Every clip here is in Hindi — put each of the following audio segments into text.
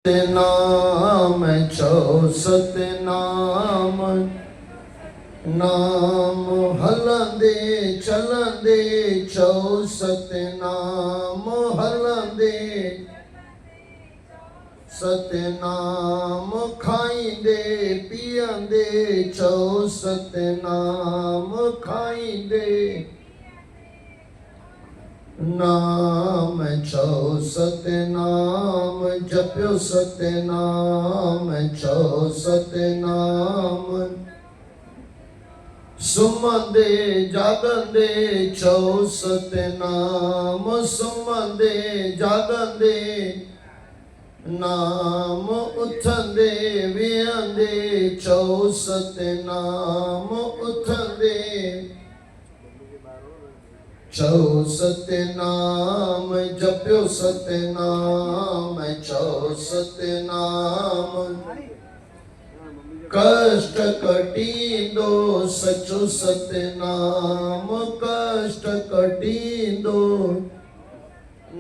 नाम छो सतनाम नाम हलंदे चलंदे छो सतनाम हलंदे सतनाम खाईंदे पीअंदे छो सतनाम खाईंदे नाम छो सतनाम जपियो सतनाम छो सतनाम सुमंदे जागंदे छो सतनाम सुमंदे जागंदे नाम उथंदे विहंदे छो सतनाम उथंदे छो सतनाम जपियो सतनाम छो सतनाम कष्ट कटींदो सचो सतनाम कष्ट कटींदो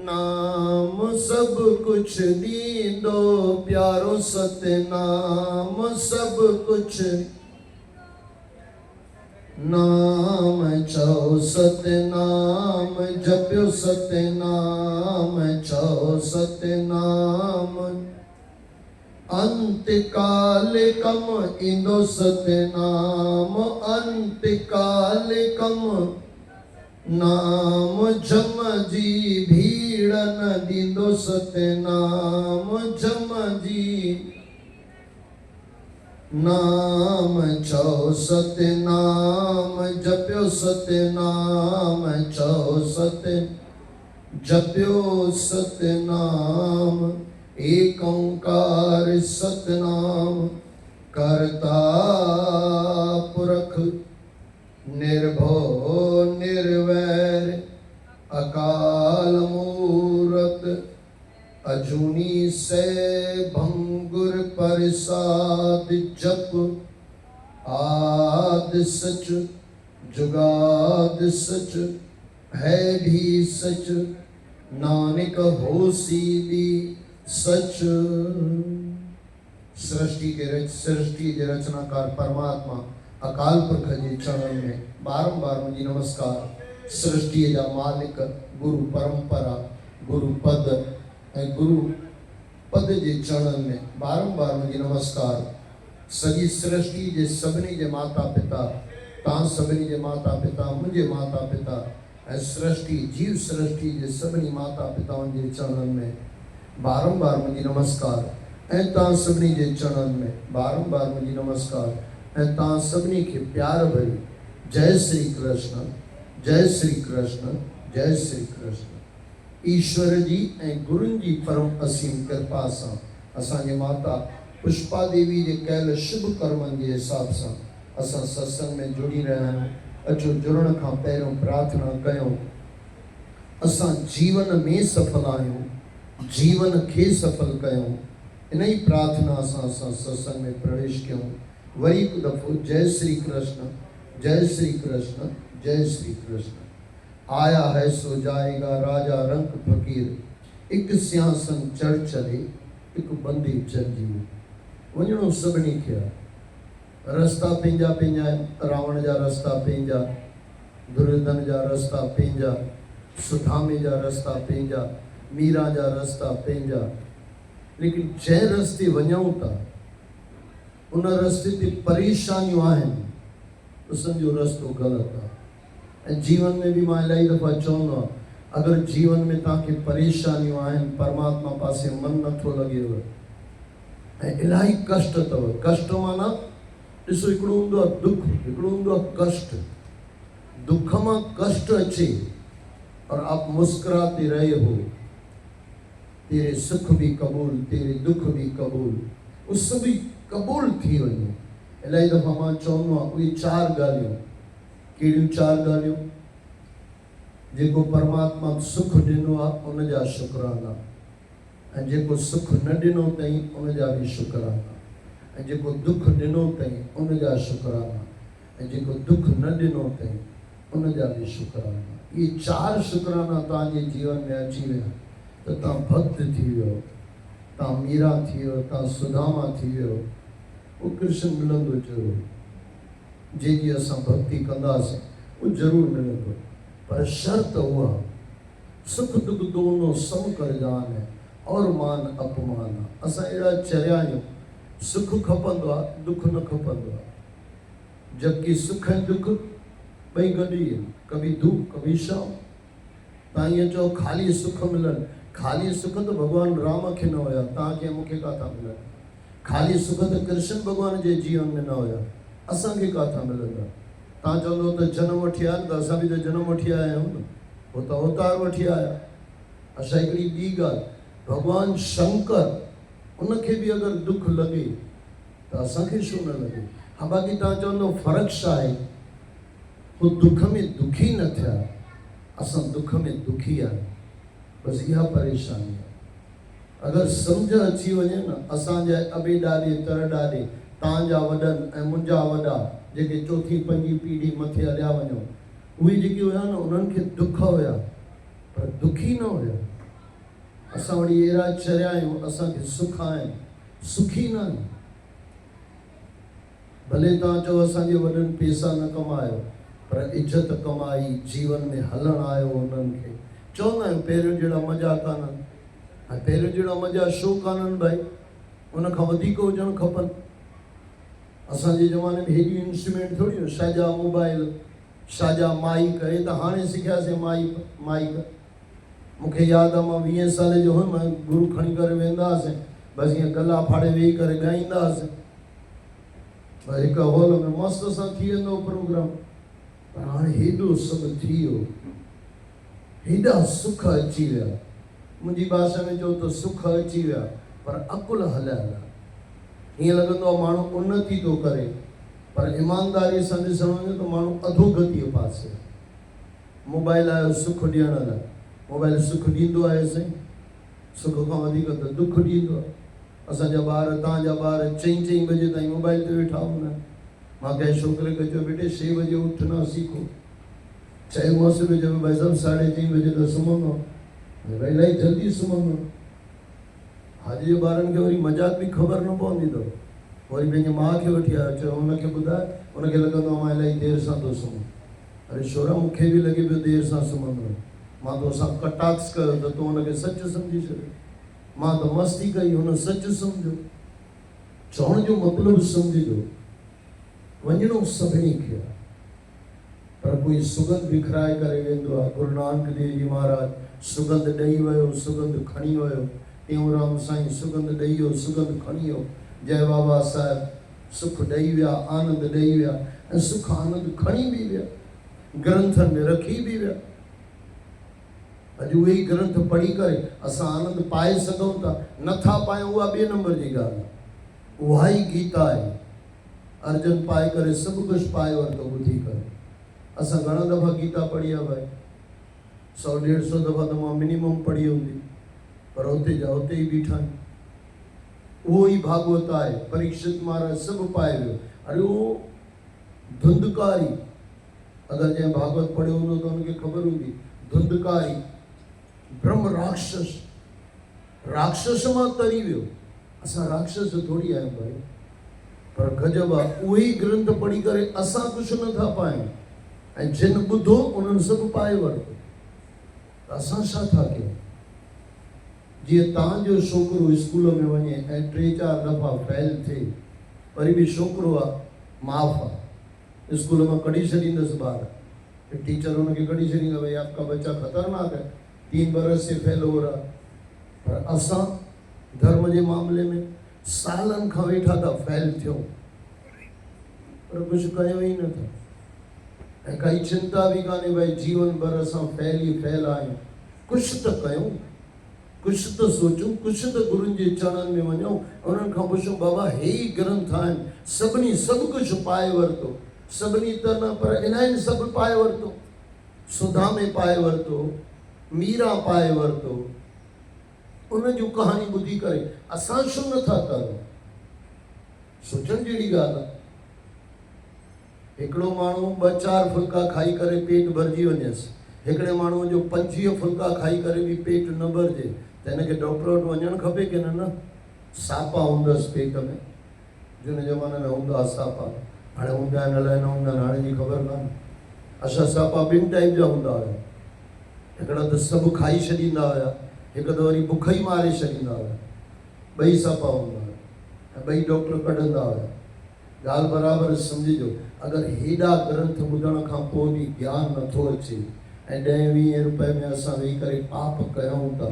नाम सब कुछ दींदो प्यारो सतनाम सब कुछ नाम छो सतनाम जपियो सतनाम छो सतनाम अंत काल कम इंदो सतनाम अंत काल कम नाम जम जी भीड़ न दींदो सतनाम जम जी नाम छो सतनाम जपियो सतनाम छो सत जपियो सतनाम एक ओंकार सतनाम करता पुरख निर्भो निर्वैर अकाल मूरत अजूनी से भंगुर प्रसाद जप आद सच जुगाद सच है भी सच नानक होसी भी सच। सृष्टि के रचनाकार परमात्मा अकाल पुरख जे चरण में बारंबार मुझी नमस्कार। सृष्टि जा मालिक गुरु परंपरा गुरु पद गुरु पद जे चरण में बारंबार मुझी नमस्कार। सॼी सृष्टि जे सभिनी जे माता पिता तव्हां सभिनी जे माता पिता मुझे माता पिता ऐं सृष्टि जीव सृष्टि जे सभिनी माता पिताओं जे चरण में बारंबार मुझी नमस्कार ऐं तव्हां सभिनी जे चरण में बारंबार मुझी नमस्कार ऐं तव्हां सभिनी खे प्यार भरी जय श्री कृष्ण जय श्री कृष्ण जय श्री कृष्ण। ईश्वर जी ऐं गुरुनि जी परम असीम कृपा सां असांजे माता पुष्पा देवी जे कयल शुभ कर्मनि जे हिसाब सां असां सत्संग में जुड़ी रहिया आहियूं। अचो जुड़ण खां पहिरियों प्रार्थना कयूं। असां जीवन में सफल आहियूं जीवन खे सफल कयूं। इन ई प्रार्थना सां असां सत्संग में प्रवेश कयूं। वरी हिकु दफ़ो जय श्री कृष्ण जय श्री कृष्ण जय श्री कृष्ण। आया है सो जाएगा राजा रंग फकीर एक सिंहासन चढ़ चले एक बंदी चल जीव। वञणो सभिनी खे रस्ता पंहिंजा पंहिंजा रावण जा रस्ता पंहिंजा दुर्योधन जा रस्ता पंहिंजा सुदामे जा रस्ता पंहिंजा मीरा जा रस्ता पंहिंजा। लेकिन जंहिं रस्ते वञूं था उन रस्ते ते परेशानियूं आहिनि त सम्झो रस्तो ग़लति आहे। ऐं जीवन में भी मां इलाही दफ़ा चवंदो आहियां अगरि जीवन में तव्हांखे परेशानियूं आहिनि परमात्मा पासे मन नथो लॻेव ऐं इलाही कष्ट अथव। कष्ट माना ॾिसो हिकिड़ो हूंदो आहे दुख हिकिड़ो हूंदो आहे कष्ट। दुख मां कष्ट अचे और आप मुस्कुराते रहे हो तेरे सुख भी कबूल तेरे दुख भी कबूल उस सभी कबूल थी वञे। इलाही दफ़ा मां चवंदो आहियां उहे चार ॻाल्हियूं कहिड़ियूं चार ॻाल्हियूं जेको परमात्मा सुख ॾिनो आहे उन जा शुकराना ऐं जेको सुख न ॾिनो अथई उन जा बि शुकराना ऐं जेको दुख ॾिनो अथई उन जा शुकराना ऐं जेको दुख न ॾिनो अथई उन जा बि शुकराना। ये चार शुकराना तव्हांजे जीवन में अची विया त तव्हां भक्त थी वियो तव्हां मीरा थी वियो, तव्हां सुदामा थी वियो, उहो कृष्ण मिलंदो ज़रूरु। जेकी असां भक्ति कंदासीं उहो ज़रूरु मिलंदो, पर शर्त उहा सुख दुख दोनों सम कर जान है और मान अपमान। असां अहिड़ा चरिया आहियूं, सुख खपंदो आहे, दुख न खपंदो आहे। जबकि सुख ऐं दुख ॿई गॾु ई आहिनि, कभी धूप कभी शाम। तव्हां ईअं चओ ख़ाली सुख मिलनि, ख़ाली सुख त भॻवानु राम खे न हुया, तव्हांखे मूंखे किथां मिलनि? ख़ाली सुख त कृष्ण भॻवान जे जीवन में न हुया, असांखे किथां मिलंदा? तव्हां चवंदो त जनम वठी आया, त असां बि त जनम वठी आया आहियूं न, हो त अवतार वठी आया। अच्छा, हिकिड़ी ॿी ॻाल्हि, भॻवानु शंकर उनखे बि अगरि दुख लॻे त असांखे छो न लॻे? हा, बाक़ी तव्हां चवंदो फ़र्क़ु छा आहे? हू दुख में दुखी न थिया, असां दुख में दुखी आहियूं, बसि इहा परेशानी आहे। अगरि सम्झ अची वञे न, असांजा अबे ॾाॾे तर ॾाॾे, तव्हांजा वॾनि ऐं मुंहिंजा वॾा जेके चौथी पंजी पीढ़ी मथे हलिया वञो, उहे जेके हुया न, उन्हनि खे दुख हुया पर दुखी न हुया। असां वरी अहिड़ा चरिया आहियूं, असांखे सुख आहिनि, सुखी न आहियूं। भले तव्हां चओ असांजे वॾनि पैसा न कमायो, पर इज़त कमाई, जीवन में हलणु आयो उन्हनि खे। चवंदा आहियूं पहिरियों जहिड़ा मज़ा कान्हनि, ऐं पहिरियों जहिड़ा मज़ा छो कान्हनि भाई? उनखां वधीक हुजणु खपनि। असांजे ज़माने में हेॾियूं इंस्ट्रूमेंट थोरी हुयूं, साॼा मोबाइल, साॼा माइक, हे त हाणे सिखियासीं माइक। मूंखे यादि आहे, मां 20 साल जो हुयुमि, गुरू खणी करे वेंदा हुआसीं, बसि ईअं गला फाड़े वेही करे ॻाईंदा हुआसीं, बसि हिकु हॉल में मस्तु सां थी वेंदो प्रोग्राम। पर हाणे हेॾो सभु थी वियो, हेॾा सुख अची विया, मुंहिंजी भाषा में चओ त सुख अची विया, पर अकुल हलिया विया। हीअं लॻंदो आहे माण्हू उन्नति थो करे, पर ईमानदारी सां ॾिसणु वञे त माण्हू अधोगतीअ पासे। मोबाइल आयो सुख ॾियण लाइ, मोबाइल सुख ॾींदो आहे साईं? सुख खां वधीक त दुख ॾींदो आहे। असांजा ॿार, तव्हांजा ॿार 4-4 बजे ताईं मोबाइल ते वेठा हूंदा आहिनि। मां कंहिं छोकिरे खे चयो, बेटे 6 बजे उथना सीखो। चयोमांसि बि, चयो भाई साहब 4:30 बजे त सुम्हंदो, भई इलाही जल्दी सुम्हंदो। अॼु जे ॿारनि खे वरी मज़ाक बि ख़बर न पवंदी अथव। वरी पंहिंजी माउ खे वठी आयो, चयो हुनखे ॿुधाए, हुनखे लॻंदो मां इलाही देरि सां थो सुम्हां। अरे छोरा, मूंखे बि लॻे पियो देरि सां सुम्हंदो, मां तोसां कटाक्ष कयो त तूं हुनखे सच सम्झी छॾियो। मां त मस्ती कई, हुन सच सम्झो। चवण जो मतिलबु सम्झिजो, वञिणो सभिनी खे आहे, पर कोई सुगंध विखराए करे वेंदो आहे। गुरु नानक देव जी महाराज सुगंध ॾेई वियो, सुगंध खणी वियो। टेऊंराम साईं सुगंध ॾेई वियो, सुगंध खणी वियो। जय बाबा साहिब सुख ॾेई विया, आनंद ॾेई विया, ऐं सुख आनंद खणी बि विया, ग्रंथनि में रखी बि विया। अॼु उहे ई ग्रंथ पढ़ी करे असां आनंद पाए सघूं था, नथा पायूं उहा ॿिए नंबर जी ॻाल्हि आहे। उहा ई गीता आहे, अर्जन पाए करे सभु कुझु पाए वरितो ॿुधी करे। असां घणा दफ़ा गीता पढ़ी आहे भाई? 100-150 दफ़ा त मां मिनिमम पढ़ी हूंदी, पर हुते जा हुते ई बीठा आहिनि। उहो ई भागवत आहे, परीक्षित महाराज सभु पाए वियो। अरे उहो धुंधकारी, अगरि जंहिं भागवत पढ़ियो हूंदो त हुनखे ख़बर हूंदी, धुंधकारी ब्रह्म राक्षस मां तरी वियो। असां राक्षस थोरी आहियूं भाई, पर गजब आहे, उहे ई ग्रंथ पढ़ी करे असां कुझु नथा पायूं, ऐं जिन ॿुधो उन्हनि सभु पाए वरितो, त असां छा था कयूं? जीअं तव्हांजो छोकिरो स्कूल में वञे ऐं 3-4 दफ़ा फेल थिए, वरी बि छोकिरो आहे, माफ़ आहे, स्कूल मां कढी छॾींदसि ॿार, टीचर हुनखे कढी छॾींदा, भई आपका बच्चा ख़तरनाक है, 3 बरस से फेल हो रहा। पर असां धर्म जे मामले में सालनि खां वेठा था फेल थियूं, पर कुझु कयो ई नथा, ऐं काई चिंता बि कान्हे भई जीवन भर असां फेल ई फेल आहियूं। कुझु त कयूं, कुझु त सोचूं, कुझु त गुरुनि जे चरणनि में वञूं, उन्हनि खां पुछूं, बाबा हे ई ग्रंथ आहिनि, सभिनी सभु कुझु पाए वरितो, सभिनी त न पर इन्हनि सभु पाए वरितो। सुदामे पाए वरितो, मीरा पाए वरितो, उन जूं कहाणी ॿुधी करे असां छो नथा करूं? सोचण जहिड़ी ॻाल्हि आहे। हिकिड़ो माण्हू 2-4 फुल्का खाई करे पेट भरिजी वञेसि, हिकिड़े माण्हूअ जो 25 फुल्का खाई करे बि पेट न भरिजे, त हिनखे डॉक्टर वटि वञणु खपे की न? सापा हूंदसि पेट में, झूने ज़माने में हूंदा सापा, हाणे हूंदा आहिनि अलाए न हूंदा आहिनि, हाणे जी ख़बर कान्हे। असां सापा ॿिनि टाइप जा हूंदा हुया, हिकिड़ा त सभु खाई छॾींदा हुया, हिकु त वरी बुख ई मारे छॾींदा हुया। ॿई सापा हूंदा हुया ऐं ॿई डॉक्टर कढंदा हुया। ॻाल्हि बराबरि सम्झिजो, अगरि हेॾा ग्रंथ ॿुधण खां पोइ बि ज्ञान नथो अचे ऐं 10-20 रुपए में असां वेही करे पाप कयूं था,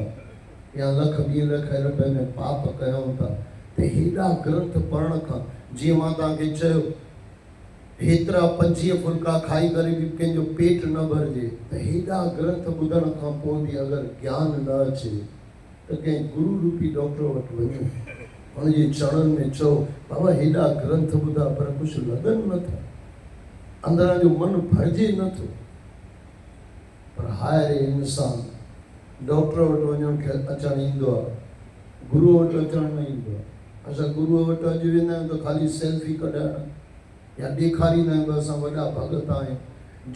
या लख 2 लख रुपए में पाप कयूं था, त हेॾा ग्रंथ पढ़ण खां, जीअं मां तव्हांखे चयो, हेतिरा 25 फुल्का खाई करे बि कंहिंजो पेट न भरिजे, त हेॾा ग्रंथ ॿुधण खां पोइ बि अगरि ज्ञान न अचे त कंहिं गुरु रूपी डॉक्टर वटि वञो, हुनजे चरणनि में चओ, बाबा हेॾा ग्रंथ ॿुधा पर कुझु लॻनि नथा, अंदरां जो मन भरिजे नथो। पर हाय रे इंसान, डॉक्टर वटि वञण खे अचणु ईंदो आहे, गुरू वटि अचणु न ईंदो आहे। असां गुरूअ वटि अॼु वेंदा आहियूं त ख़ाली सेल्फी कढाइण या ॾेखारींदा आहियूं असां वॾा भॻत आहियूं।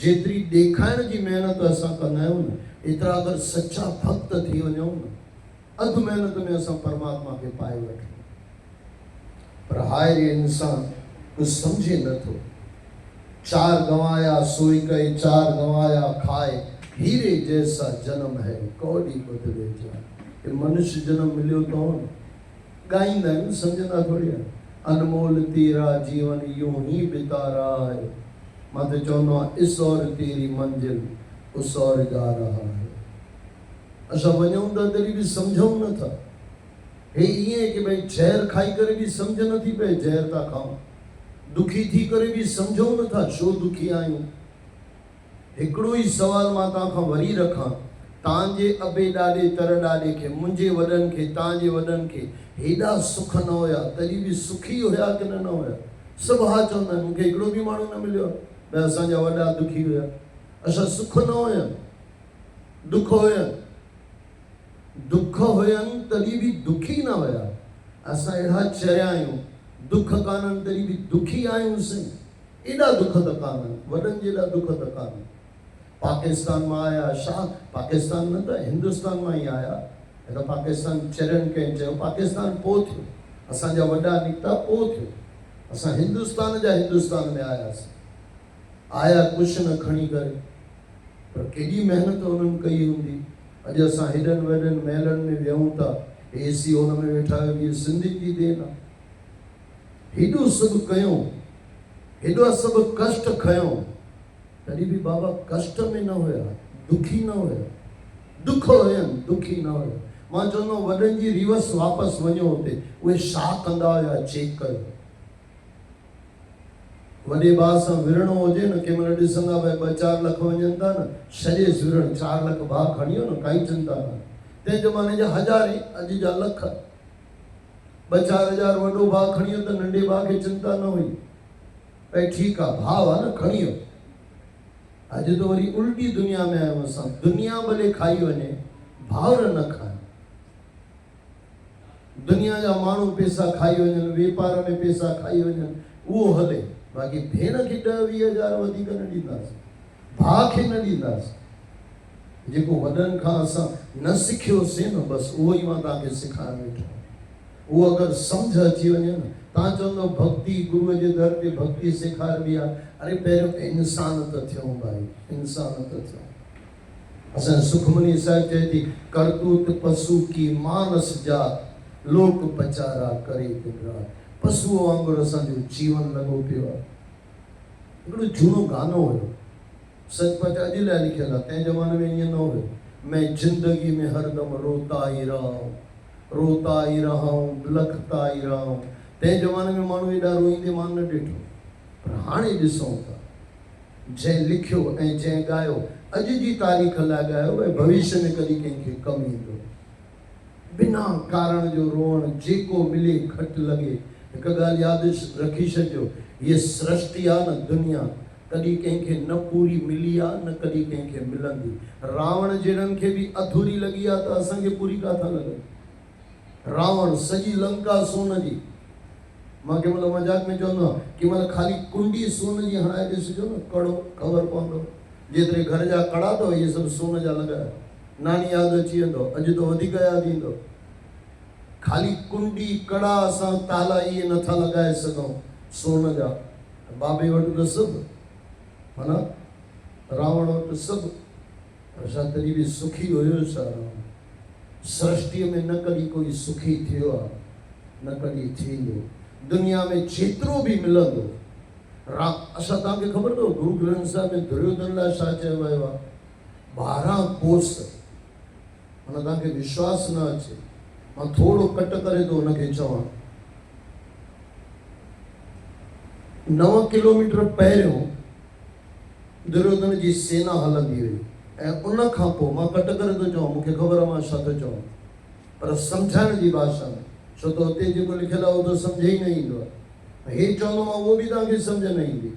जेतिरी ॾेखाइण जी महिनत असां कंदा आहियूं न, एतिरा अगरि सचा भक्त थी वञूं न, अधु महिनत में असां परमात्मा खे पाए वठूं। पर हाय रे इंसान, कुझु सम्झे नथो। 4 गंवाया सोई कई, 4 गंवाया खाए, हीरे जैसा जन्म है कौड़ी बदले जाए। मनुष्य जन्म मिलियो तो ॻाईंदा आहिनि, सम्झंदा थोरी आहे। अनमोल तेरा जीवन यूं ही बिता रहा है, मां त चवंदो आहियां, इस और तेरी मंजिल उस और जा रहा है। असां वञूं था तॾहिं बि सम्झूं नथा। हे ईअं कि भई ज़हर खाई करे बि सम्झ नथी पए ज़हर था खाऊं, दुखी थी करे बि सम्झूं नथा छो दुखी आहियूं। हिकिड़ो ई सवाल मां तव्हां खां वरी रखां, तव्हांजे अबे ॾाॾे तर ॾाॾे खे, मुंहिंजे वॾनि खे, तव्हांजे वॾनि खे हेॾा सुख न हुया, तॾहिं बि सुखी हुया कि न हुया? सभु हा चवंदा आहिनि। मूंखे हिकिड़ो बि माण्हू न मिलियो भई असांजा वॾा दुखी हुया। असां सुख न हुयनि, दुख हुयनि, दुख हुयनि तॾहिं बि दुखी न हुया। असां अहिड़ा चरिया आहियूं, दुख कान्हनि तॾहिं बि दुखी आहियूंसीं। एॾा दुख त कान्हनि, वॾनि जहिड़ा दुख त कान्हनि। पाकिस्तान मां आया, छा पाकिस्तान न त हिंदुस्तान मां ई आया। त पाकिस्तान चरियनि कंहिं चयो पाकिस्तान पोइ थियो, असांजा वॾा निकिता पोइ थियो। असां हिंदुस्तान जा हिंदुस्तान में आयासीं। आया कुझु न खणी करे, पर केॾी महिनत उन्हनि कई हूंदी। अॼु असां हेॾनि वॾनि महलनि में विहूं था, एसी हुन में वेठा आहियूं, इहे सिंधियुनि जी देन आहे। हेॾो सभु कयूं, हेॾो सभु कष्ट खयूं, तॾहिं बि बाबा कष्ट में न हुया, दुखी न हुया। दुख हुयनि, दुखी न हुया। मां चवंदो वॾनि जी रिवर्स वापसि वञो हुते, उहे छा कंदा हुया चेक कयो। वॾे भाउ सां विढ़णो हुजे न, कंहिं महिल ॾिसंदा भई 2-4 लख वञनि था न, छॾेसि विढ़ण, 4 लख भाउ खणी वियो न, काई चिंता न। तंहिं ज़माने जा 1000, अॼु जा लख। 2-4 हज़ार वॾो भाउ खणी वियो त नंढे भाउ खे चिंता न हुई, भई ठीकु आहे भाउ आहे न, खणी वियो। अॼु त वरी उल्टी दुनिया में आहियूं असां, दुनिया भले खाई वञे, भाउर न खाए। दुनिया जा माण्हू पैसा खाई वञनि, वापार में पैसा खाई वञनि, उहो हले, बाक़ी भेण खे 10-20 हज़ार वधीक न ॾींदासीं, भाउ खे न ॾींदासीं। जेको वॾनि खां असां न सिखियोसीं न, बसि उहो ई मां तव्हांखे सेखारणु वेठो आहियां। उहो अगरि सम्झ अची वञे न, तव्हां चवंदो भक्ति गुरूअ जे दर ते भक्ति सेखारबी आहे। अरे पहिरियों इंसान त थियूं भाई, इंसान त थियूं। असां सुखमनी साहिब चए थी, करतूत पशु की मानस जात, लोक पचारा करे गुजरात। पशुअ वांगुरु असांजो जीवन लॻो पियो आहे। हिकिड़ो झूनो गानो हुयो, सचपच अॼु लाइ लिखियलु आहे, तंहिं ज़माने में ईअं न हुयो। मैं जिंदगी में हरदम रोता ही रहा हूं, रोता ही रहा हूं, बिलखता ही रहा हूं। तंहिं ज़माने में माण्हू एॾा रोईंदे मां न ॾिठो, पर हाणे ॾिसूं था, जंहिं लिखियो ऐं जंहिं ॻायो, अॼु जी तारीख़ लाइ ॻायो, भई भविष्य में कॾहिं कंहिंखे कमु ईंदो। बिना कारण जो रोअण, जेको मिले घटि लॻे। हिकु ॻाल्हि यादि रखी छॾियो, हीअ सृष्टि आहे न दुनिया, कॾहिं कंहिंखे न पूरी मिली आहे, न कॾहिं कंहिंखे मिलंदी। रावण जहिड़नि खे बि अधूरी लॻी आहे त असांखे पूरी काथा लॻे। रावण सॼी लंका सोन जी, मां कंहिं महिल मज़ाक में चवंदो आहियां, कंहिं महिल ख़ाली कुंडी सोन जी हणाए ॾिसिजो न, कड़ो ख़बर पवंदो, जेतिरे घर जा कड़ा अथव इहे सभु सोन जा लॻा। नानी यादि अची वेंदो, अॼु त वधीक यादि ईंदो। खाली कुंडी कड़ा असां ताला इहे नथा लॻाए सघूं सोन जा। बाबे वटि त सभु माना रावण वटि सभु, पर छा तॾहिं बि सुखी हुयो छा? सृष्टिअ में न कॾहिं कोई सुखी थियो आहे, न कॾहिं थींदो। दुनिया में जेतिरो बि मिलंदो, असां तव्हांखे ख़बर अथव गुरु ग्रंथ साहिब में दुर्योधन लाइ छा चयो वियो आहे? 12 कोस। माना तव्हांखे विश्वास न अचे, मां थोरो कट करे थो हुनखे चवां। 9 किलोमीटर पहिरियों दुर्योधन जी सेना हलंदी हुई, ऐं उन खां पोइ मां कट करे थो चवां, मूंखे ख़बर आहे मां छा थो चवां, पर सम्झाइण जी भाषा में, छो त हुते जेको लिखियलु आहे उहो त सम्झ ई न ईंदो आहे। हे चवंदोमांव उहो बि तव्हांखे सम्झ न ईंदी।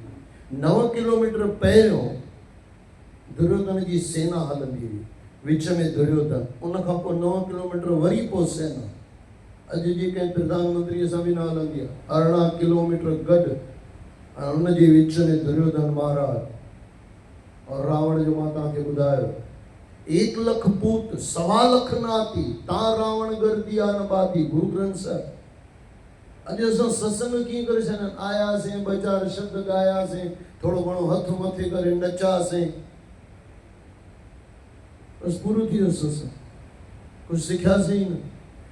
9 किलोमीटर पहिरियों दुर्योधन जी सेना हलंदी हुई, विच में दुर्योधन, उन खां पोइ 9 किलोमीटर वरी पोइ सेना। अॼु जी कंहिं प्रधानमंत्रीअ सां बि न हलंदी आहे, 18 किलोमीटर गॾु, ऐं उनजे विच में दुर्योधन महाराज और रावण जो मां तव्हांखे ॿुधायो 1 लख पूत 1.25 लख नाती, तां रावण गर्दिया न बाती। गुरु ग्रंथ साहिब। अॼु असां सत्संग कीअं करे छॾनि, आयासीं 2-4 शब्द ॻायासीं, थोरो घणो हथ मथे करे नचासीं, बसि पूरो थी वियो सत्संग, कुझु सिखियासीं न।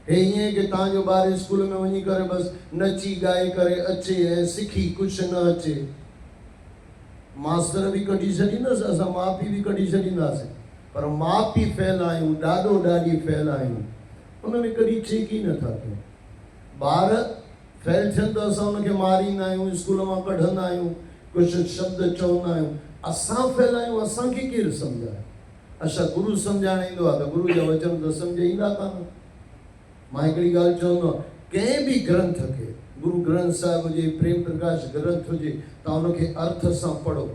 हे ईअं कि तव्हांजो ॿार स्कूल में वञी करे बसि नची ॻाए करे अचे ऐं सिखी कुझु न अचे। मास्तर बि कढी छॾींदसि, असां माउ पीउ बि कढी छॾींदासीं, पर माउ पीउ फेल आहियूं, ॾाढो ॾाढी फेल आहियूं, उन में कॾहिं चेक ई नथा कयूं। ॿार फेल थियनि त असां उनखे मारींदा आहियूं, स्कूल मां कढंदा आहियूं, कुझु शब्द चवंदा आहियूं। असां फेल आहियूं, असांखे केरु सम्झाए? अच्छा, गुरु सम्झाइण ईंदो आहे त गुरु जा वचन त सम्झ ईंदा कान। मां हिकिड़ी ॻाल्हि चवंदो आहियां, कंहिं बि ग्रंथ खे, गुरु ग्रंथ साहिब हुजे, प्रेम प्रकाश ग्रंथ हुजे, तव्हां हुनखे अर्थ सां पढ़ो।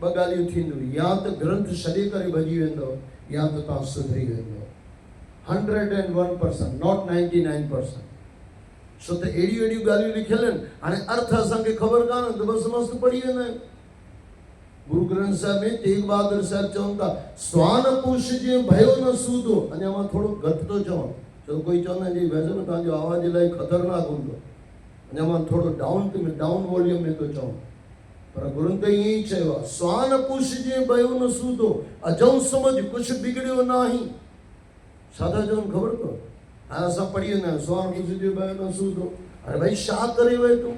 2 ॻाल्हियूं थींदियूं, या त ग्रंथ छॾे करे भॼी वेंदव, या त तव्हां सुधरी वेंदव। 101%, नॉट 99%। छो त अहिड़ियूं ॻाल्हियूं लिखियल आहिनि, हाणे अर्थ असांखे ख़बर कान त बसि मस्तु पढ़ी वेंदा आहियूं। गुरु ग्रंथ साहिब में तेग बहादुर साहिब चवनि था, स्वान पुष जे भयो न सूदो। अञा मां थोरो घटि थो चवां, छो कोई चवंदा आहिनि जी वैसे में तव्हांजो आवाज़ इलाही ख़तरनाक हूंदो, अञा मां थोरो डाउन वॉल्यूम में थो चवां, पर गुरुनि त ईअं ई चयो आहे, स्वान पुष जे भयो न सूदो, अजऊं सम्झ कुझु बिगड़ियो न आहे। छा था चवनि ख़बर अथव? हाणे असां पढ़ी वेंदा आहियूं, स्वान पुष जे भयो न सूदो। अरे भाई छा करे वए तूं?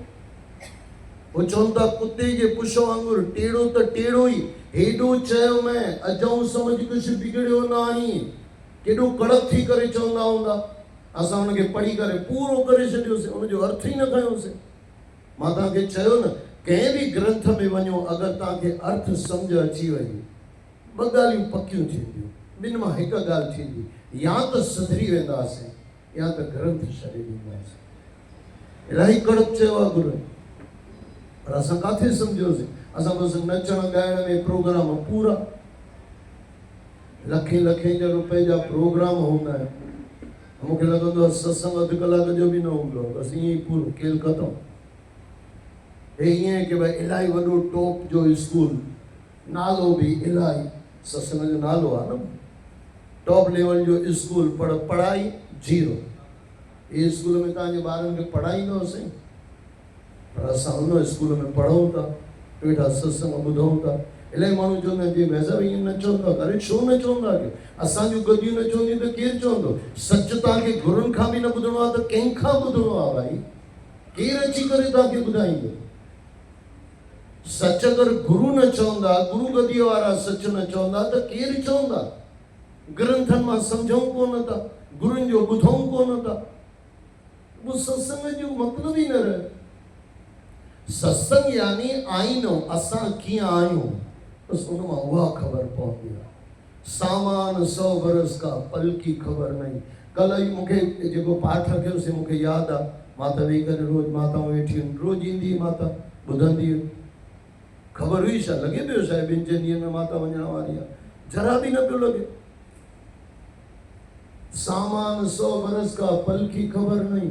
वो चवनि था, कुते जे पुछ वांगुरु टेढ़ो त टेढ़ो ई, हेॾो चयो मैं अजऊं सम्झ कुझु बिगड़ियो न आहे। केॾो कड़क थी करे चवंदा हूंदा, असां हुनखे पढ़ी करे पूरो करे छॾियोसीं, हुनजो अर्थ ई न खयोंसीं। मां तव्हांखे चयो न, कंहिं बि ग्रंथ में वञो, अगरि तव्हांखे अर्थ सम्झ अची वई, 2 ॻाल्हियूं पकियूं थींदियूं, ॿिनि मां हिकु ॻाल्हि थींदी, या त सुधरी वेंदासीं, या त ग्रंथ छॾे ॾींदासीं। इलाही कड़क चयो आहे गुरू, पर असां किथे सम्झोसीं? असां बसि नचण ॻाइण में प्रोग्राम पूरा, लखें लखें रुपए जा प्रोग्राम हूंदा आहिनि। मूंखे लॻंदो आहे सत्संग 1 कलाक जो बि न हूंदो आहे, बसि ईअं ई पूरो खेल ख़तमु। हे ईअं कि भई इलाही वॾो टॉप जो स्कूल, नालो बि इलाही, सत्संग जो नालो आहे न, टॉप लेवल जो स्कूल, पर पढ़ाई 0। इहे स्कूल में तव्हांजे ॿारनि खे पढ़ाईंदोसीं, पर असां हुन स्कूल में पढ़ूं था, वेठा सत्संग ॿुधूं था। इलाही माण्हू चवंदा आहिनि जी वैसा ईअं न चवंदा, अरे छो न चवंदा? असांजूं गदियूं न चवंदियूं त केरु चवंदो? सच तव्हांखे गुरुनि खां बि न ॿुधणो आहे त कंहिंखां ॿुधणो आहे? भाई केरु अची करे तव्हांखे ॿुधाईंदो? सच अगरि गुरु न चवंदा, गुरु गदीअ वारा सच न चवंदा त केरु चवंदा? ग्रंथनि मां सम्झूं कोन था, गुरुनि जो ॿुधूं कोन था, उहो सत्संग जो मतिलबु ई न रहे। सत्संग यानी आईनो, असां कीअं आहियूं, बसि उन मां उहा ख़बर पवंदी आहे। सामान 100 बरस का पल की ख़बर नहीं। कल्ह ई मूंखे जेको पाठ रखियोसीं मूंखे यादि आहे, मां त वेही करे रोज़ु माताऊं वेठी हुयूं, रोज़ु ईंदी हुई माता, ॿुधंदी हुई, ख़बर हुई छा? लॻे पियो शायदि 2-4 ॾींहंनि में माता वञण वारी आहे, जरा बि न पियो लॻे। सामान 100 बरस का पल की ख़बर नहीं।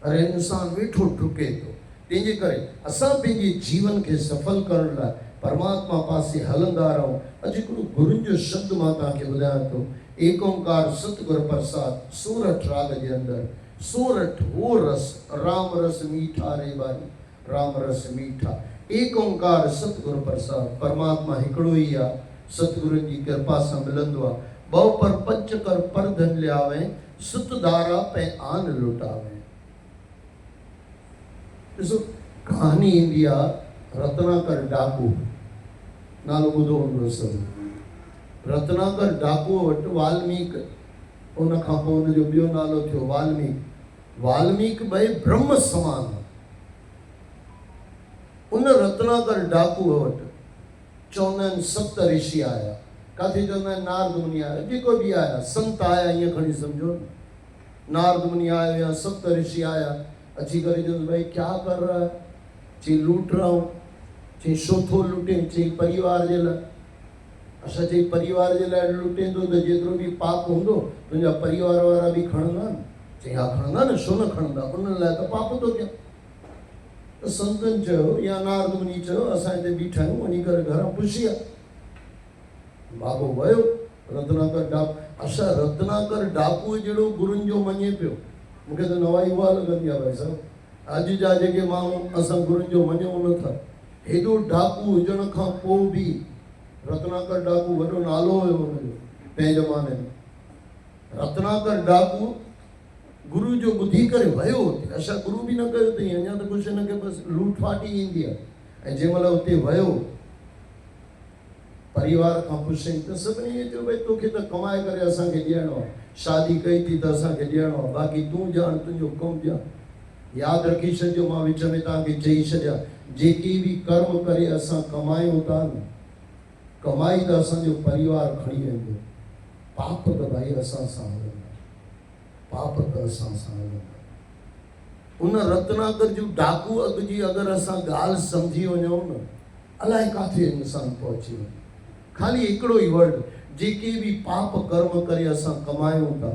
अरे इंसान वेठो डुके थो, तंहिंजे करे असां पंहिंजे जीवन खे सफल करण लाइ परमात्मा पासे हलंदा रहूं। अॼु हिकिड़ो गुरुनि जो शब्द मां तव्हांखे ॿुधायां थो, एक ओंकार सतगुर प्रसाद सूरठ राग जे अंदर सूरठ वो रस राम रस मीठा रे बारी राम रस मीठा एक ओंकार सतगुर प्रसाद परमात्मा हिकिड़ो ई आहे सतगुरु जी कृपा सां मिलंदो आहे बहु पर पंच कर पर धन लियावे सुत धारा पे आन लुटावे ॾिसो कहानी ईंदी आहे रत्नाकर डाकू नालो ॿुधो हूंदो सभु रत्नाकर डाकू वटि वाल्मीक उन खां पोइ हुनजो ॿियो नालो थियो वाल्मीक भई ब्रह्म समान उन रत्नाकर डाकू वटि चवंदा आहिनि सप्त ऋषि आया काथे चवंदा आहिनि नारद मुनि आया जेको बि आया संत आया ईअं खणी सम्झो नारद मुनि आया या सप्त ऋषि आया अची करे चवंदो भाई क्या कर रहा है चई लूट रहा हूँ चई शोथो लूटे चई परिवार जे लाइ असां चई परिवार जे लाइ लूटेंदो त जेतिरो बि पाप हूंदो तुंहिंजा परिवार वारा बि खणंदा न चई हा खणंदा न छो न खणंदा उन लाइ त पाप थो कयां त संतनि चयो या नारद मुनि चयो असां हिते बीठा आहियूं वञी करे घरां पुछी आहे बाबो वियो रत्नाकर डाकू असां रत्नाकर डाकू जहिड़ो गुरुनि जो मञे पियो मूंखे त नवाई उहा लॻंदी आहे भाई साहिबु अॼु जा जेके माण्हू असां गुरुनि जो मञूं नथा हेॾो डाकू हुजण खां पोइ बि रत्नाकर डाकू वॾो नालो हुयो हुनजो तंहिं ज़माने में रत्नाकर डाकू गुरु जो ॿुधी करे वियो हुते असां गुरु बि न कयो अथई अञा त कुझु हिनखे बसि लूट फाट ई ईंदी आहे ऐं जंहिं महिल हुते वियो परिवार खां पुछई त सभिनी इहे चयो भई तोखे त कमाए करे असांखे ॾियणो आहे शादी कई थी त असांखे ॾियणो आहे बाक़ी तूं ॼाण तुंहिंजो कमु ॼाण यादि रखी छॾिजो मां विच में तव्हांखे चई छॾियां जेकी बि कर्म करे असां कमायूं था न कमाई त असांजो परिवार खणी वेंदो पाप त भाई असां सां हलंदा पाप त असां सां हलंदा उन रत्नाकर जूं डाकू अॻु जी अगरि असां ॻाल्हि सम्झी वञूं न अलाए किथे इंसान पहुची वञे खाली हिकिड़ो ई वर्ड जेके बि पाप कर्म करे असां कमायूं था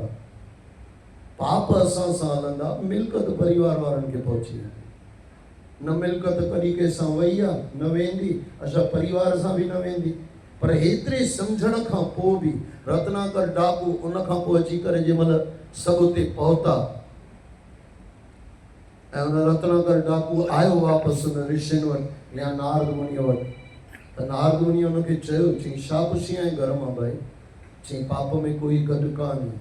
पाप असां सां हलंदा मिल्कत परिवार वारनि खे पहुची वेंदी न मिल्कत कॾहिं कंहिंसां वई आहे न वेंदी असां परिवार सां बि न वेंदी पर हेतिरे सम्झण खां पोइ बि रत्नाकर डाकू उन खां पोइ अची करे जंहिं महिल सभु उते पहुता ऐं हुन रत्नाकर डाकू आयो वापसि हुन ऋषियुनि वटि या नारद मुनिअ वटि त नारद मुनि हुनखे चयो चई छा पुछी आई घर मां भाई चई पाप में कोई गॾु कान्हे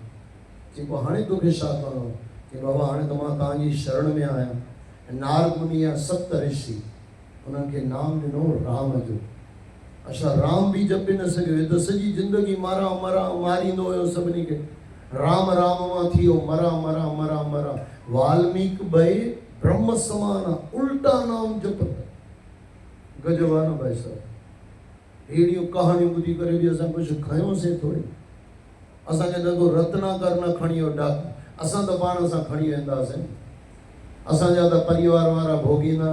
चई पोइ हाणे तोखे छा करिणो चई बाबा हाणे त मां तव्हांजी शरण में आहियां ऐं नारद मुनि या सप्त ऋषि उन्हनि खे नाम ॾिनो राम जो अच्छा राम बि जपे न सघियो हे त सॼी ज़िंदगी मरा मरा मारींदो हुयो सभिनी खे राम राम मां थी वियो मरा मरा मरा मरा वाल्मीक भई ब्रह्म समान उल्टा नाम जपंदा गजब आहे न भाई साहब अहिड़ियूं कहाणियूं ॿुधी करे बि असां कुझु खयोंसीं थोरी असांखे लॻो रत्नाकर न खणी वियो डाकू असां त पाण सां खणी वेंदासीं असांजा त परिवार वारा भोगींदा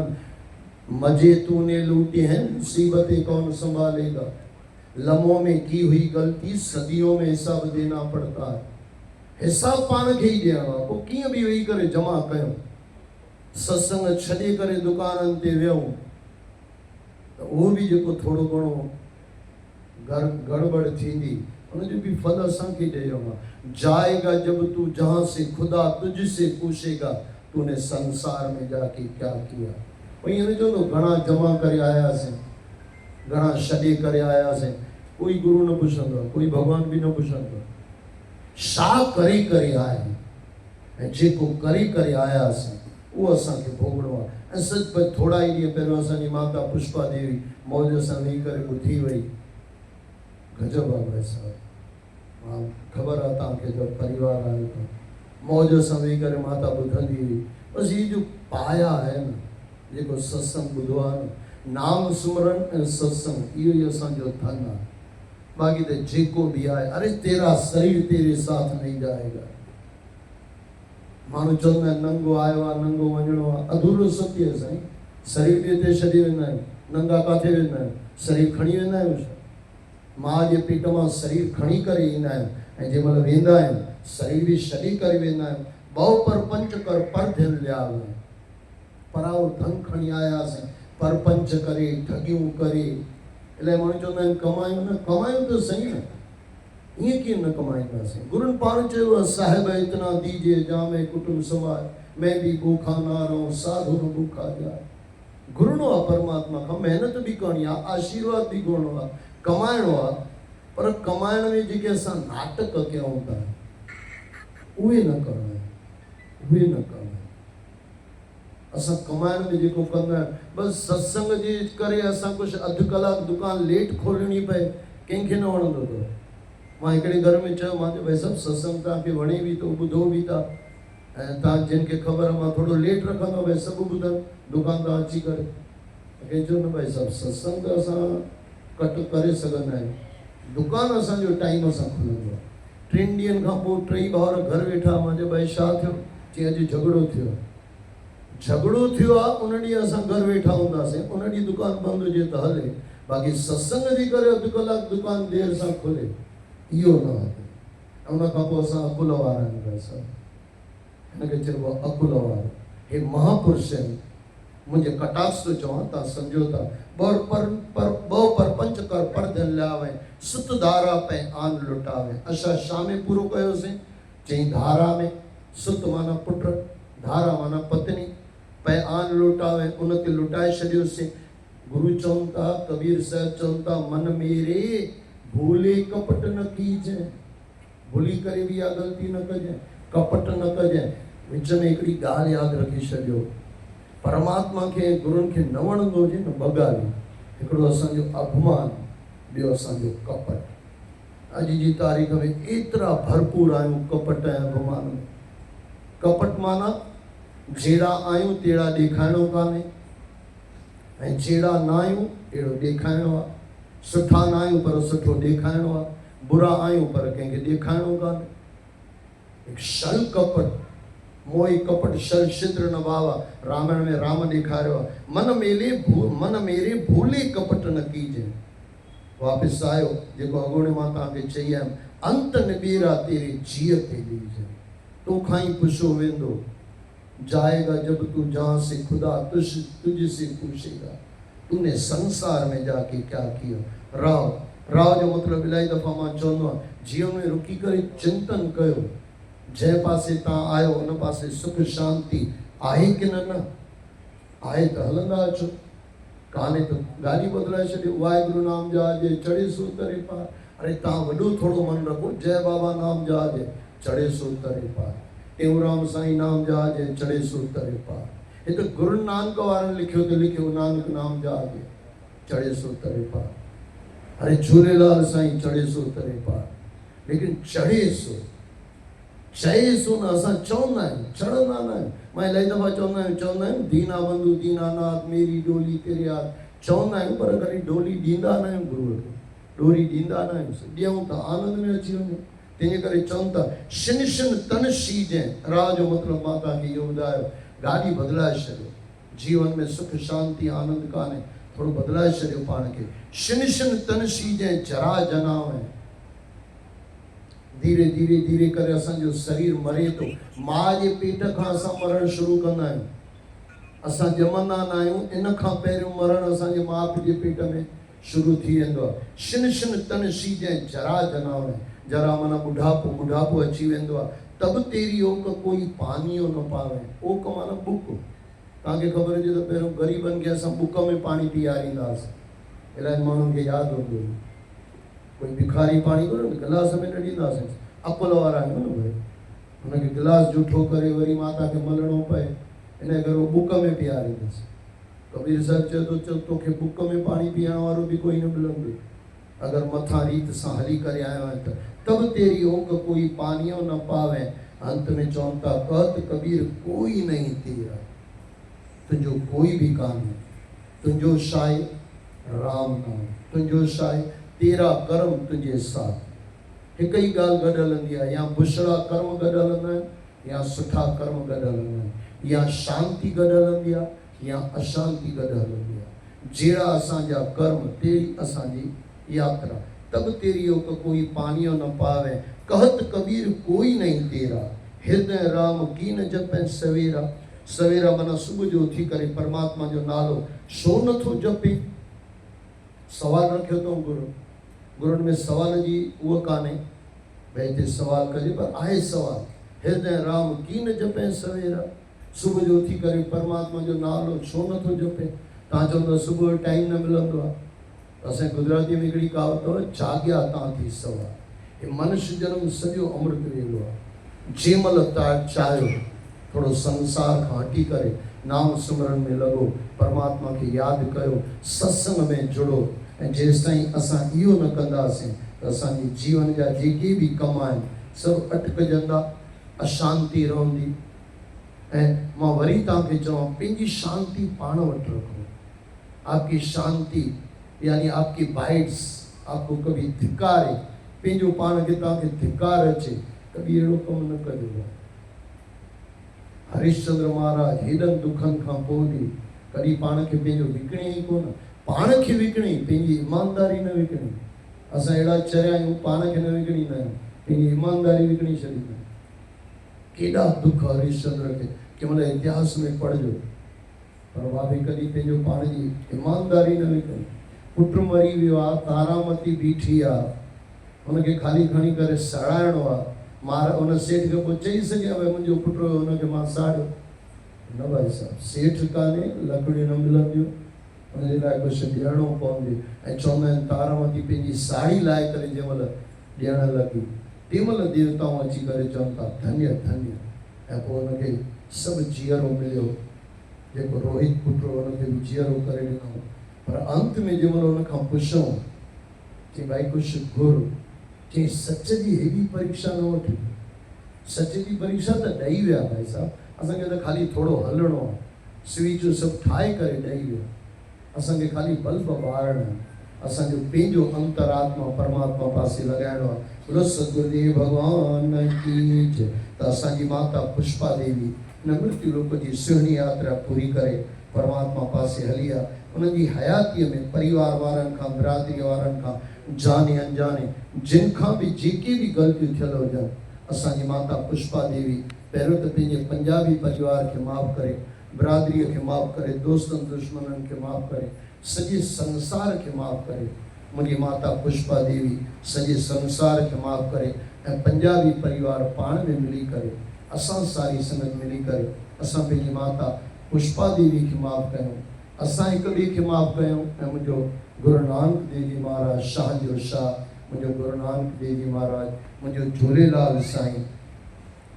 मजे तूने लूटे हैं मुसीबतें कौन संभालेगा लम्हों में की हुई गलती सदियों में हिसाब देना पड़ता है हिसाब पाण खे ई ॾियणो आहे पोइ कीअं बि वेही करे जमा कयूं सत्संग छॾे करे दुकाननि ते विहूं त उहो बि जेको थोरो घणो गड़बड़ थींदी उनजो बि फल असांखे ॾियो आहे जाएगा जब तू जहाँ से खुदा तुझसे पूछेगा तूने संसार में जाके क्या किया पोइ ईअं चवंदो घणा जमा करे आयासीं घणा छॾे करे आयासीं कोई गुरू न पुछंदो आहे कोई भॻवान बि न पुछंदो आहे छा करे करे आया ऐं जेको करे करे आयासीं उहो असांखे भोगणो आहे ऐं सचुपचु थोरा ई ॾींहं पहिरियों असांजी माता पुष्पा देवी मौज सां वेही करे ॿुधी वई गजब आहे भाई साहिबु मां ख़बर आहे तव्हांखे जब परिवार आयो त मौज सां वेही करे माता ॿुधंदी हुई बसि हीअ जो पाया आहे न जेको सत्संग ॿुधो आहे न नाम सुमरन ऐं सत्संग इहो ई असांजो धन आहे बाक़ी तो जेको भी आए अरे तेरा शरीर तेरे साथ नहीं जाएगा माण्हू चवंदा आहिनि नंगो आयो आहे नंगो वञिणो आहे अधूरो सत्य आहे साईं शरीर बि हिते छॾे वेंदा आहियूं नंगा किथे वेंदा आहियूं शरीर खणी वेंदा आहियूं छा माउ जे पेट मां शरीर खणी करे ईंदा आहियूं ऐं जंहिं महिल वेंदा आहियूं शरीर बि छॾे करे वेंदा आहियूं बहु पर पंच कर पर दिल लिया पराओ धन खणी आयासीं पर पंच करे ठगियूं करे इलाही माण्हू चवंदा आहिनि कमायूं न कमायूं त सही न ये कीअं न कमाईंदासीं? गुरुनि पाण चयो साहिब इतना दीजिए जामे कुटुंब समाज, मैं भी भूखा ना रहूं साधु न भूखा जाए। घुरणो आहे परमात्मा खां, महिनत बि करणी आहे, आशीर्वाद बि घुरणो आहे, कमाइणो आहे, पर कमाइण में जेके असां नाटक कयूं था उहे न करणा आहिनि, उहे न करणा आहिनि। असां कमाइण में जेको कंदा आहियूं, बसि सत्संग जे करे असां कुझु अधु कलाकु दुकान लेट खोलणी पए, कंहिंखे न वणंदो अथव। मां हिकिड़े घर में चयो, मां चयो भई सभु सत्संग तव्हांखे वणे बि थो, ॿुधो बि था, ऐं तव्हां जिन खे ख़बर आहे मां थोरो लेट रखंदो, भई सभु ॿुधनि दुकान तां अची करे। कंहिं चयो न भई सभु सत्संग त असां कट करे सघंदा आहियूं, दुकान असांजो टाइम सां खुलंदो आहे। 3 ॾींहंनि खां पोइ 3 भाउर घर वेठा, मां चयो भई छा थियो? चई अॼु झगड़ो थियो। झगड़ो थियो आहे, उन ॾींहुं असां घर वेठा हूंदासीं, उन ॾींहुं दुकान बंदि हुजे त हले, बाक़ी सत्संग जे करे अधु कलाकु दुकान देरि सां खुले, इहो न हले। उन खां पोइ असां अकुल वारा आहियूं, भई सभु हिनखे चइबो आहे अकुल वारो। हे महापुरुष आहिनि, मुंहिंजे कटाक्ष थो चवां, तव्हां सम्झो था। ॿ पर पंच कर परदन लावे, सुत धारा पे आन लुटावे। असां शामे पूरो कयोसीं, चई धारा में सुत माना पुट, धारा माना पत्नी, पे आन लुटावे, उन ते लुटाए छॾियोसीं। गुरु चवनि था, कबीर साहिब चवनि था, मन मेरे भूले कपट न कीजे, भूली करे बि इहा ग़लती न कजे, कपट न कजे। विच में हिकिड़ी ॻाल्हि यादि रखी छॾियो, परमात्मा खे गुरुनि खे न वणंदो हुजे न, ॿ ॻाल्हियूं, हिकिड़ो असांजो अभिमान, ॿियो असांजो कपट। अॼु जी तारीख़ में एतिरा भरपूर आहियूं कपट ऐं अभिमान में। कपट माना जहिड़ा आहियूं तहिड़ा ॾेखारिणो कान्हे, ऐं जहिड़ा न आहियूं अहिड़ो ॾेखारिणो आहे। सुठा न आहियूं पर सुठो ॾेखारिणो आहे, बुरा आहियूं पर कंहिंखे ॾेखारिणो कान्हे। हिकु छल कपट, मोही कपट छल छिद्र न बावा, रामायण में राम ॾेखारियो आहे। मन मेरे भूले कपट न कीजे। वापसि आयो जेको अॻोणे मां तव्हांखे चई आयुमि, अंत निबेरा तेरे जीअ ते ॾीजे, तोखां ई पुछो वेंदो, जाएगा जब तू जहां से खुदा तुझसे पूछेगा, तूने संसार में जाके क्या किया। राव जो मतिलबु इलाही दफ़ा मां चवंदो आहियां, जीवन में रुकी करे चिंतन कयो, जंहिं पासे तव्हां आयो उन पासे सुख शांति आहे की न आहे त हलंदा अचो, कान्हे त गाॾी बदिलाए छॾियो। वाहेगुरु नाम जहाजे चढ़े सो तरे पार। अरे तव्हां वॾो थोरो मन रखो, जय बाबा नाम जहाजे चढ़े सो तरे पार, टेऊंराम साईं नाम जहाजे चढ़े सो तरे पार। हिते गुरु नानक वारनि लिखियो त लिखियो, नानक नाम जहाजे चढ़े सो तरे पार। अरे झूलेलाल साईं चढ़े सो तरे पार, लेकिन चढ़े सो, चए सो न असां चवंदा आहियूं, चढ़ंदा न आहियूं। मां इलाही दफ़ा चवंदा आहियूं दीना बंधु दीनानाथ मेरी डोली तेरे हाथ, चवंदा आहियूं पर कॾहिं डोली ॾींदा न आहियूं गुरूअ खे, डोरी ॾींदा न आहियूं, ॾियूं त आनंद में अची वञूं। तंहिंजे करे चवनि था शिन शिन तन शीजे। राह जो मतिलबु मां तव्हांखे इहो ॿुधायो, गाॾी बदिलाए छॾियो, जीवन में सुख शांति आनंद कान्हे, थोरो बदिलाए छॾियो पाण खे। शिन शिन तन शीजे जरा जनाव, धीरे धीरे धीरे करे असांजो शरीर मरे थो। माउ जे पेट खां असां मरणु शुरू कंदा आहियूं, असां ॼमंदा न आहियूं, इन खां पहिरियों मरणु असांजे माउ पीउ जे पेट में शुरू थी वेंदो आहे। शिन शिन तन शीजे जरा जनाव, जरा माना बुढ़ापो, बुढ़ापो अची वेंदो आहे। तब तेरी ओक कोई पानियो न पावे, ओक माना बुक। तव्हांखे ख़बर हुजे त पहिरियों ग़रीबनि खे असां बुक में पाणी पीआरींदासीं, इलाही माण्हुनि खे यादि हूंदो, कोई भिखारी पाणी कोन गिलास में न ॾींदासीं, अकुल वारा आहियूं न भई, हुनखे गिलास जूठो करे वरी माता खे मलणो पए, इन करे उहो बुक में पीआरींदासीं। कबीर साहिबु चए थो तोखे बुक में पाणी पीअण वारो बि कोई न मिलंदो, अगरि मथां रीत सां हली करे आयो आहियां त। तब तेरी ओक कोई पानियो न पावे, अंत में चवनि था कहत कबीर कोई नहीं तेरा, तुंहिंजो कोई बि कान्हे, तुंहिंजो छाहे राम नाम, तुंहिंजो छाहे तेरा कर्म तुंहिंजे साथ। हिकु ई ॻाल्हि गॾु हलंदी आहे, या बुछड़ा कर्म गॾु हलंदा आहिनि, या सुठा कर्म गॾु हलंदा आहिनि, या शांति गॾु हलंदी आहे, या अशांति गॾु हलंदी आहे। जहिड़ा असांजा कर्म तहिड़ी असांजी यात्रा। तब तेरी ओक कोई पानियो न पावे, कहत कबीर कोई नहीं तेरा, हृदय राम की न जपे सवेरा। सवेरा माना सुबुह जो उथी करे परमात्मा जो नालो छो नथो जपे। सवाल रखियो अथऊं गुरुनि में, सवाल जी उहा कान्हे, भाई हिते सवाल कजे, पर आहे सवाल, हृदय राम कीन जपे सवेरा। सुबुह जो उथी करे परमात्मा जो नालो छो नथो जपे? तव्हां चवंदव सुबुह जो टाइम न मिलंदो आहे। असां गुजराती में हिकिड़ी कहावत अथव, जाॻिया तव्हां थी सवा। हे मनुष्य जन्म सॼो अमृत वेलो आहे। जंहिं महिल तव्हां चाहियो थोरो संसार खां हटी करे नाम सिमरन में लॻो, परमात्मा खे यादि कयो, सत्संग में जुड़ो। ऐं जेसि ताईं असां इहो न कंदासीं त असांजे जीवन जा जेके बि कम आहिनि सभु अटकजंदा, अशांति रहंदी। ऐं मां वरी तव्हांखे चवां, पंहिंजी शांति पाण वटि रखो। आपकी शांति यानी आपकी बाइट्स आपको कभी धिकारे, पंहिंजो पाण खे तव्हांखे धिकार अचे, कभी अहिड़ो कमु न कजो। हरिश्चंद्र महाराज हेॾनि दुखनि खां पोइ बि कॾहिं पाण खे पंहिंजो विकिणे ई कोन, पाण खे विकिणे, पंहिंजी ईमानदारी न विकिणे। असां अहिड़ा चरिया आहियूं, पाण खे न विकिणींदा आहियूं, पंहिंजी ईमानदारी विकिणी छॾींदा आहियूं। केॾा दुख हरिश्चंद्र खे कंहिं महिल इतिहास में पढ़जो, पर भाभी कॾहिं पंहिंजो पाण जी ईमानदारी न विकिणी। पुट मरी वियो आहे, तारामती बीठी आहे, हुनखे ख़ाली खणी करे सड़ाइणो आहे। उन सेठ खे पोइ चई सघे भई मुंहिंजो पुटु हुनखे मां साड़ियो? न भाई साहब, सेठ कान्हे, लकड़ियूं न मिलंदियूं, हुनजे लाइ कुझु ॾियणो पवंदो। ऐं चवंदा आहिनि तारामती पंहिंजी साड़ी लाहे करे जंहिं महिल ॾियण लॻी, तंहिं महिल देवताऊं अची करे चवनि था धन्य धन्य। ऐं पोइ हुनखे सभु जीअरो मिलियो, जेको रोहित पुटु हुनखे बि जीअरो करे ॾिनो। पर अंत में जंहिं महिल हुन खां पुछूं कि भाई कुझु घुर, चई सच जी हेॾी परीक्षा न वठी, सच जी परीक्षा त ॾेई विया भाई साहब, असांखे त ख़ाली थोरो हलणो आहे, स्विचूं सभु ठाहे करे ॾेई विया, असांखे ख़ाली बल्ब ॿारणु आहे, असांजो पंहिंजो अंतरात्मा परमात्मा पासे लॻाइणो आहे। बोलो सतगुरुदेव भगवान की जय। त असांजी माता पुष्पा देवी न मृत्यु लोक जी सुहिणी यात्रा पूरी करे परमात्मा पासे हली आहे। उन्हनि जी हयातीअ में परिवार वारनि खां, बिरादरी वारनि खां, जाने अनजाने जिन खां बि जेके बि ग़लतियूं थियल हुजनि, असांजी माता पुष्पा देवी पहिरियों त पंहिंजे पंजाबी परिवार खे माफ़ करे, बिरादरीअ खे माफ़ करे, दोस्तनि दुश्मननि खे माफ़ करे, सॼे संसार खे माफ़ करे। मुंहिंजी माता पुष्पा देवी सॼे संसार खे माफ़ करे ऐं पंजाबी परिवार पाण में मिली करे, असां सारी संगत मिली करे असां पंहिंजी माता पुष्पा देवी खे माफ़ कयूं, असां हिक ॿिए खे माफ़ कयूं। ऐं मुंहिंजो गुरु नानक देव जी महाराज शाह जो शाह, मुंहिंजो गुरु नानक देव जी महाराज, मुंहिंजो झूलेलाल साईं,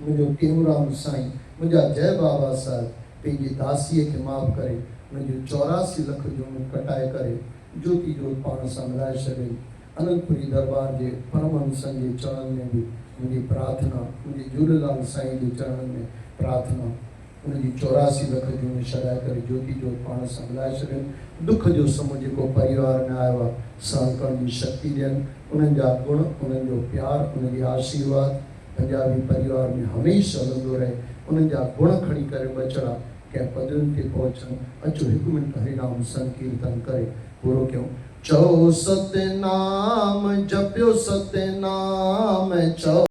मुंहिंजो टेऊंराम साईं, मुंहिंजा जय बाबा साहिब पंहिंजी दासीअ खे माफ़ करे, मुंहिंजो 84 लख जो कटाए करे ज्योति जोत पाण सां मिलाए छॾियईं। अनंतपुरी दरबार जे परमहंसनि जे चरणनि में बि मुंहिंजी प्रार्थना, मुंहिंजे झूलेलाल साईं जे चरणनि में प्रार्थना, उनजी 84 लख जूं छॾाए करे ज्योति जोत पाण सां मिलाए छॾियनि। दुख जो समय जेको परिवार में आयो आहे, सहन करण जी शक्ति ॾियनि, उन्हनि जा गुण, उन्हनि जो प्यार, उन्हनि जी आशीर्वाद पंजाबी परिवार में हमेशह हलंदो रहे। उन्हनि जा गुण खणी करे बचड़ा कंहिं पदनि ते पहुचनि। अचो हिकु मिंट हरिनाम संकीर्तन करे पूरो कयूं। चओ सतनाम, जपियो सतनाम, चओ